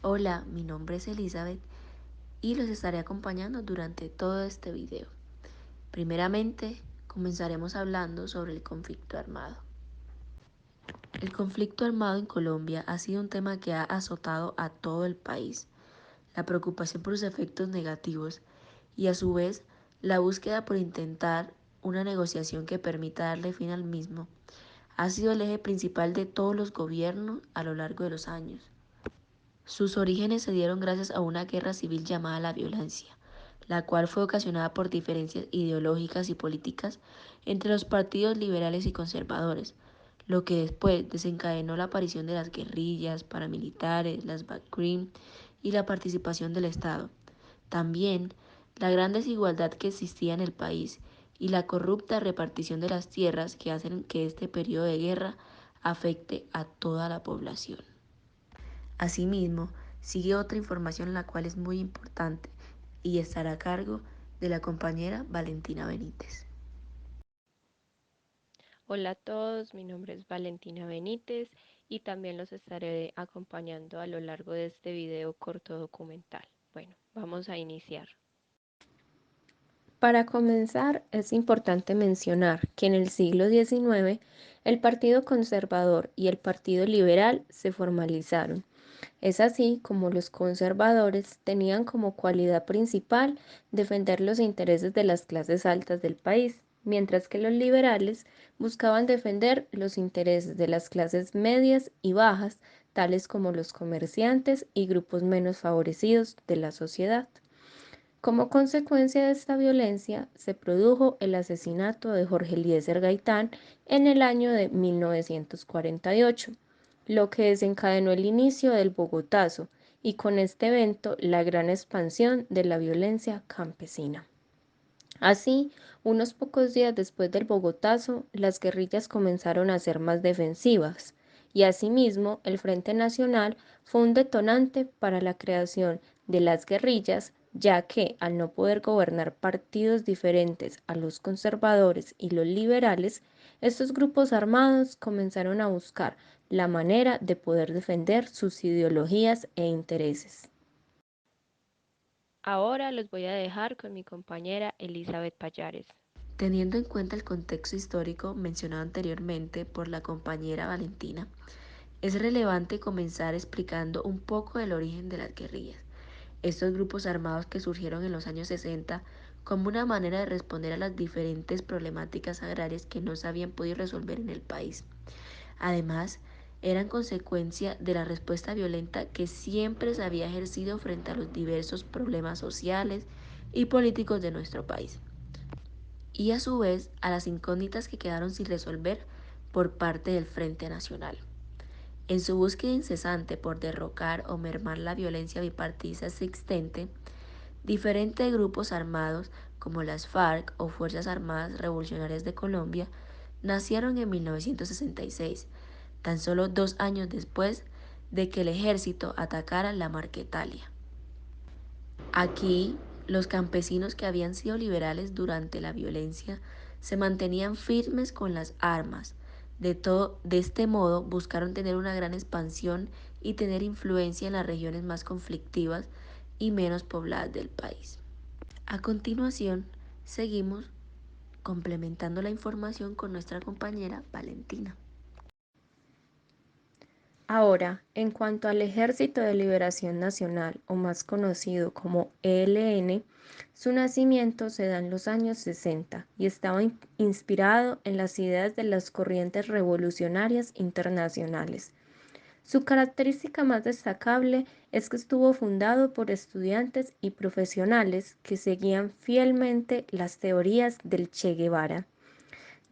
Hola, mi nombre es Elizabeth y los estaré acompañando durante todo este video. Primeramente, comenzaremos hablando sobre el conflicto armado. El conflicto armado en Colombia ha sido un tema que ha azotado a todo el país. La preocupación por sus efectos negativos y a su vez la búsqueda por intentar una negociación que permita darle fin al mismo ha sido el eje principal de todos los gobiernos a lo largo de los años. Sus orígenes se dieron gracias a una guerra civil llamada la violencia, la cual fue ocasionada por diferencias ideológicas y políticas entre los partidos liberales y conservadores, lo que después desencadenó la aparición de las guerrillas, paramilitares, las BACRIM y la participación del Estado. También la gran desigualdad que existía en el país y la corrupta repartición de las tierras que hacen que este periodo de guerra afecte a toda la población. Asimismo, sigue otra información la cual es muy importante y estará a cargo de la compañera Valentina Benítez. Hola a todos, mi nombre es Valentina Benítez y también los estaré acompañando a lo largo de este video corto documental. Bueno, vamos a iniciar. Para comenzar, es importante mencionar que en el siglo XIX el Partido Conservador y el Partido Liberal se formalizaron. Es así como los conservadores tenían como cualidad principal defender los intereses de las clases altas del país, mientras que los liberales buscaban defender los intereses de las clases medias y bajas, tales como los comerciantes y grupos menos favorecidos de la sociedad. Como consecuencia de esta violencia, se produjo el asesinato de Jorge Eliezer Gaitán en el año de 1948, lo que desencadenó el inicio del Bogotazo y con este evento la gran expansión de la violencia campesina. Así, unos pocos días después del Bogotazo, las guerrillas comenzaron a ser más defensivas y asimismo el Frente Nacional fue un detonante para la creación de las guerrillas, ya que al no poder gobernar partidos diferentes a los conservadores y los liberales, estos grupos armados comenzaron a buscar la manera de poder defender sus ideologías e intereses. Ahora los voy a dejar con mi compañera Elizabeth Payares. Teniendo en cuenta el contexto histórico mencionado anteriormente por la compañera Valentina, es relevante comenzar explicando un poco del origen de las guerrillas, estos grupos armados que surgieron en los años 60 como una manera de responder a las diferentes problemáticas agrarias que no se habían podido resolver en el país. Además, eran consecuencia de la respuesta violenta que siempre se había ejercido frente a los diversos problemas sociales y políticos de nuestro país, y a su vez a las incógnitas que quedaron sin resolver por parte del Frente Nacional. En su búsqueda incesante por derrocar o mermar la violencia bipartidista existente, diferentes grupos armados como las FARC o Fuerzas Armadas Revolucionarias de Colombia nacieron en 1966, tan solo 2 años después de que el ejército atacara la Marquetalia. Aquí, los campesinos que habían sido liberales durante la violencia se mantenían firmes con las armas. De este modo, buscaron tener una gran expansión y tener influencia en las regiones más conflictivas y menos pobladas del país. A continuación, seguimos complementando la información con nuestra compañera Valentina. Ahora, en cuanto al Ejército de Liberación Nacional, o más conocido como ELN, su nacimiento se da en los años 60 y estaba inspirado en las ideas de las corrientes revolucionarias internacionales. Su característica más destacable es que estuvo fundado por estudiantes y profesionales que seguían fielmente las teorías del Che Guevara.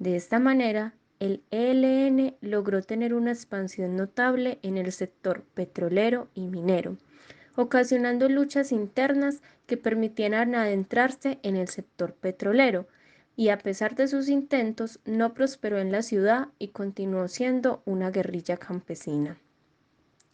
De esta manera, el ELN logró tener una expansión notable en el sector petrolero y minero, ocasionando luchas internas que permitieran adentrarse en el sector petrolero, y a pesar de sus intentos, no prosperó en la ciudad y continuó siendo una guerrilla campesina.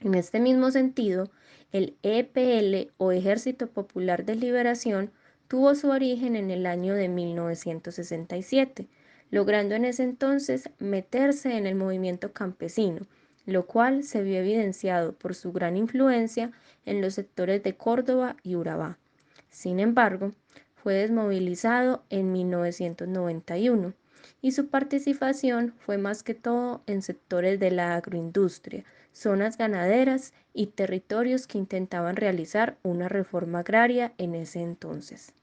En este mismo sentido, el EPL o Ejército Popular de Liberación tuvo su origen en el año de 1967, logrando en ese entonces meterse en el movimiento campesino, lo cual se vio evidenciado por su gran influencia en los sectores de Córdoba y Urabá. Sin embargo, fue desmovilizado en 1991 y su participación fue más que todo en sectores de la agroindustria, zonas ganaderas y territorios que intentaban realizar una reforma agraria en ese entonces.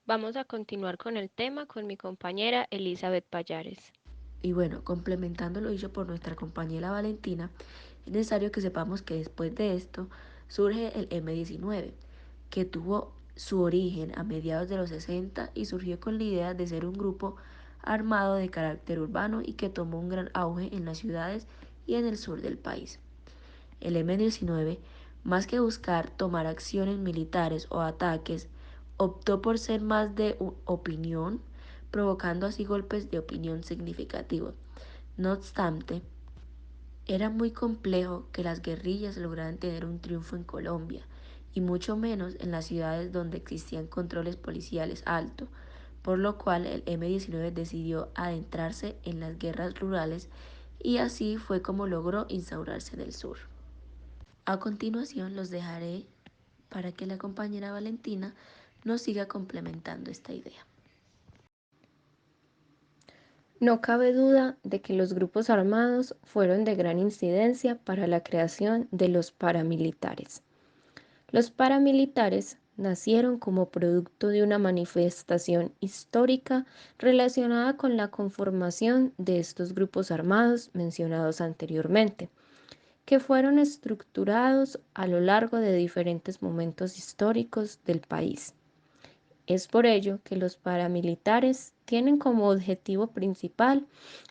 Vamos a continuar con el tema con mi compañera Elizabeth Payares. Y bueno, complementando lo dicho por nuestra compañera Valentina, es necesario que sepamos que después de esto surge el M-19, que tuvo su origen a mediados de los 60 y surgió con la idea de ser un grupo armado de carácter urbano y que tomó un gran auge en las ciudades y en el sur del país. El M-19, más que buscar tomar acciones militares o ataques, optó por ser más de opinión, provocando así golpes de opinión significativos. No obstante, era muy complejo que las guerrillas lograran tener un triunfo en Colombia, y mucho menos en las ciudades donde existían controles policiales altos, por lo cual el M-19 decidió adentrarse en las guerras rurales y así fue como logró instaurarse en el sur. A continuación los dejaré para que la compañera Valentina nos siga complementando esta idea. No cabe duda de que los grupos armados fueron de gran incidencia para la creación de los paramilitares. Los paramilitares nacieron como producto de una manifestación histórica relacionada con la conformación de estos grupos armados mencionados anteriormente, que fueron estructurados a lo largo de diferentes momentos históricos del país. Es por ello que los paramilitares tienen como objetivo principal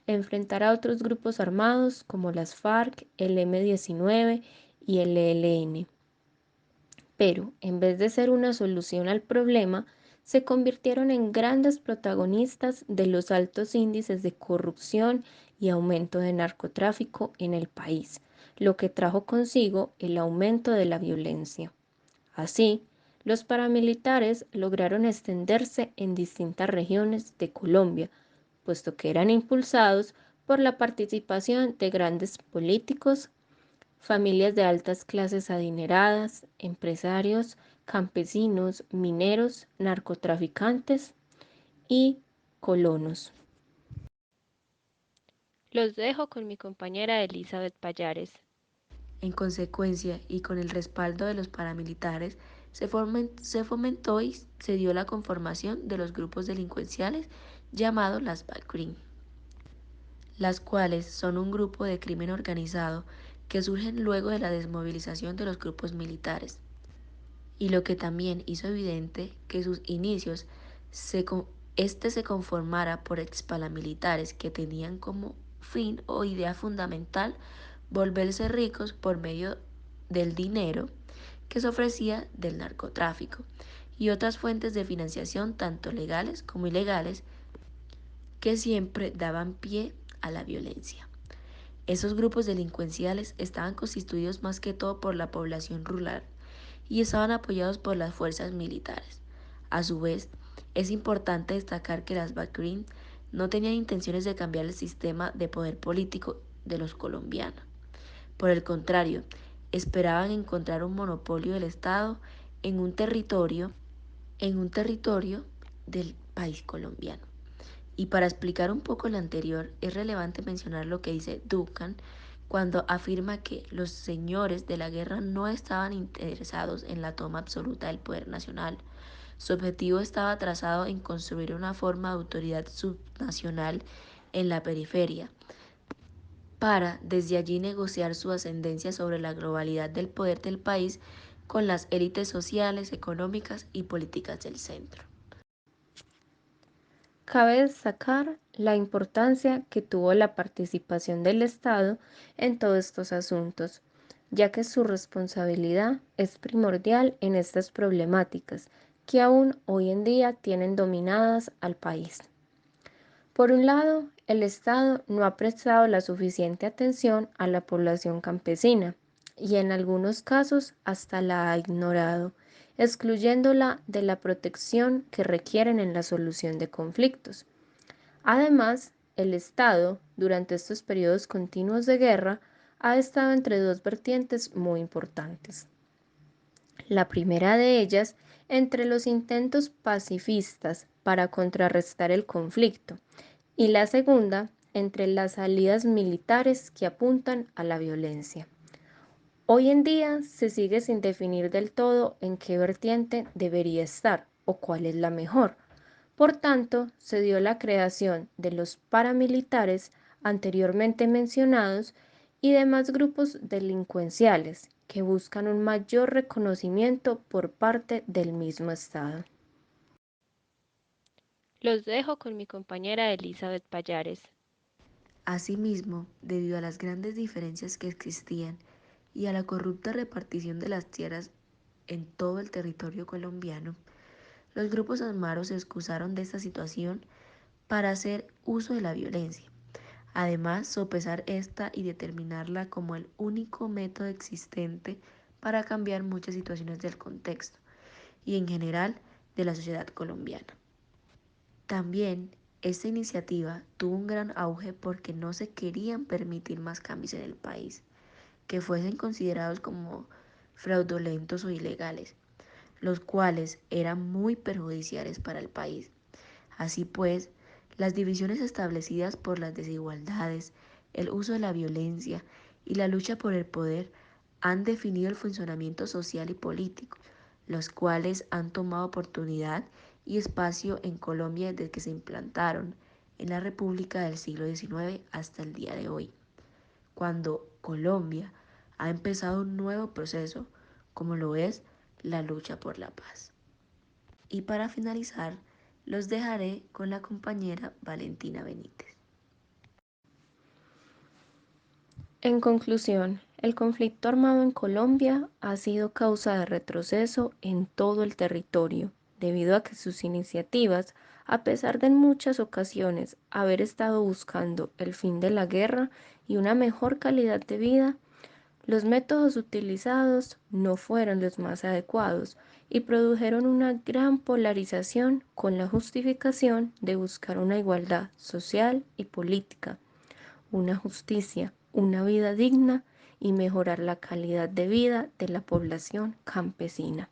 enfrentar a otros grupos armados como las FARC, el M-19 y el ELN. Pero, en vez de ser una solución al problema, se convirtieron en grandes protagonistas de los altos índices de corrupción y aumento de narcotráfico en el país, lo que trajo consigo el aumento de la violencia. Así, los paramilitares lograron extenderse en distintas regiones de Colombia, puesto que eran impulsados por la participación de grandes políticos, familias de altas clases adineradas, empresarios, campesinos, mineros, narcotraficantes y colonos. Los dejo con mi compañera Elizabeth Payares. En consecuencia, y con el respaldo de los paramilitares, se fomentó y se dio la conformación de los grupos delincuenciales llamados las BACRIM, las cuales son un grupo de crimen organizado que surgen luego de la desmovilización de los grupos militares, y lo que también hizo evidente que sus inicios se, se conformara por exparamilitares que tenían como fin o idea fundamental volverse ricos por medio del dinero que se ofrecía del narcotráfico y otras fuentes de financiación tanto legales como ilegales que siempre daban pie a la violencia. Esos grupos delincuenciales estaban constituidos más que todo por la población rural y estaban apoyados por las fuerzas militares. A su vez, es importante destacar que las BACRIM no tenían intenciones de cambiar el sistema de poder político de los colombianos. Por el contrario, esperaban encontrar un monopolio del Estado en un territorio, en un territorio del país colombiano. Y para explicar un poco lo anterior, es relevante mencionar lo que dice Duncan cuando afirma que los señores de la guerra no estaban interesados en la toma absoluta del poder nacional. Su objetivo estaba trazado en construir una forma de autoridad subnacional en la periferia, para desde allí negociar su ascendencia sobre la globalidad del poder del país con las élites sociales, económicas y políticas del centro. Cabe destacar la importancia que tuvo la participación del Estado en todos estos asuntos, ya que su responsabilidad es primordial en estas problemáticas que aún hoy en día tienen dominadas al país. Por un lado, el Estado no ha prestado la suficiente atención a la población campesina y en algunos casos hasta la ha ignorado, excluyéndola de la protección que requieren en la solución de conflictos. Además, el Estado, durante estos periodos continuos de guerra, ha estado entre dos vertientes muy importantes. La primera de ellas, entre los intentos pacifistas para contrarrestar el conflicto, y la segunda, entre las salidas militares que apuntan a la violencia. Hoy en día se sigue sin definir del todo en qué vertiente debería estar o cuál es la mejor. Por tanto, se dio la creación de los paramilitares anteriormente mencionados y demás grupos delincuenciales que buscan un mayor reconocimiento por parte del mismo Estado. Los dejo con mi compañera Elizabeth Payares. Asimismo, debido a las grandes diferencias que existían y a la corrupta repartición de las tierras en todo el territorio colombiano, los grupos armados se excusaron de esta situación para hacer uso de la violencia. Además, sopesar esta y determinarla como el único método existente para cambiar muchas situaciones del contexto y en general de la sociedad colombiana. También esta iniciativa tuvo un gran auge porque no se querían permitir más cambios en el país que fuesen considerados como fraudulentos o ilegales, los cuales eran muy perjudiciales para el país. Así pues, las divisiones establecidas por las desigualdades, el uso de la violencia y la lucha por el poder han definido el funcionamiento social y político, los cuales han tomado oportunidad y espacio en Colombia desde que se implantaron en la República del siglo XIX hasta el día de hoy, cuando Colombia ha empezado un nuevo proceso, como lo es la lucha por la paz. Y para finalizar, los dejaré con la compañera Valentina Benítez. En conclusión, el conflicto armado en Colombia ha sido causa de retroceso en todo el territorio, debido a que sus iniciativas, a pesar de en muchas ocasiones haber estado buscando el fin de la guerra y una mejor calidad de vida, los métodos utilizados no fueron los más adecuados y produjeron una gran polarización con la justificación de buscar una igualdad social y política, una justicia, una vida digna y mejorar la calidad de vida de la población campesina.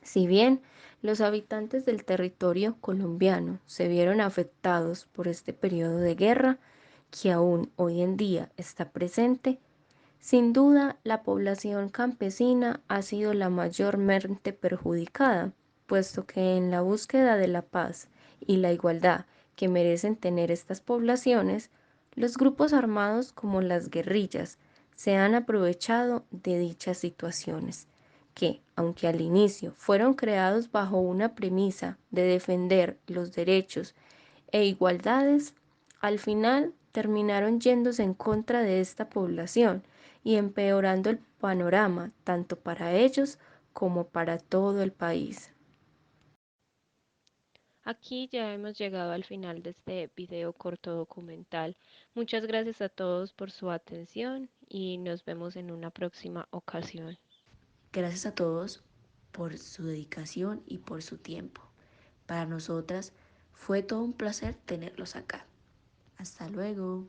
Si bien los habitantes del territorio colombiano se vieron afectados por este periodo de guerra, que aún hoy en día está presente, sin duda, la población campesina ha sido la mayormente perjudicada, puesto que en la búsqueda de la paz y la igualdad que merecen tener estas poblaciones, los grupos armados como las guerrillas se han aprovechado de dichas situaciones, que, aunque al inicio fueron creados bajo una premisa de defender los derechos e igualdades, al final terminaron yéndose en contra de esta población y empeorando el panorama tanto para ellos como para todo el país. Aquí ya hemos llegado al final de este video corto documental. Muchas gracias a todos por su atención y nos vemos en una próxima ocasión. Gracias a todos por su dedicación y por su tiempo. Para nosotras fue todo un placer tenerlos acá. Hasta luego.